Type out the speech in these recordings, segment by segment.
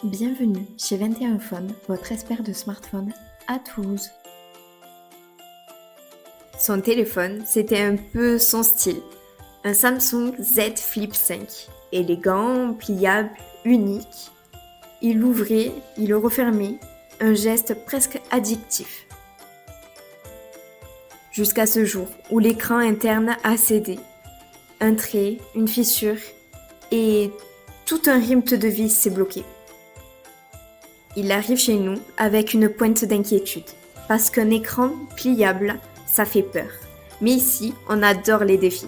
Bienvenue chez 21 Phone, votre expert de smartphone à Toulouse. Son téléphone, c'était un peu son style. Un Samsung Z Flip 5, élégant, pliable, unique. Il l'ouvrait, il le refermait, un geste presque addictif. Jusqu'à ce jour où l'écran interne a cédé. Un trait, une fissure et tout un rythme de vie s'est bloqué. Il arrive chez nous avec une pointe d'inquiétude, parce qu'un écran pliable, ça fait peur. Mais ici, on adore les défis.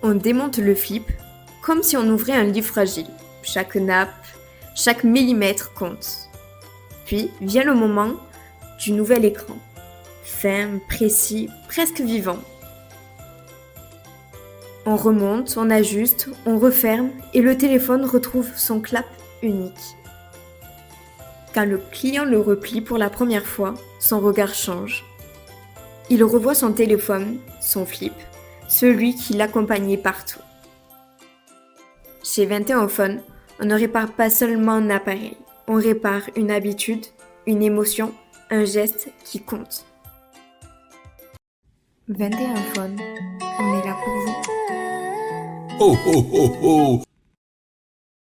On démonte le flip comme si on ouvrait un livre fragile. Chaque nappe, chaque millimètre compte. Puis vient le moment du nouvel écran. Fin, précis, presque vivant. On remonte, on ajuste, on referme et le téléphone retrouve son clap unique. Quand le client le replie pour la première fois, son regard change. Il revoit son téléphone, son flip, celui qui l'accompagnait partout. Chez 21 Phone, on ne répare pas seulement un appareil, on répare une habitude, une émotion, un geste qui compte. 21 Phone, on est là pour vous. Ho ho ho ho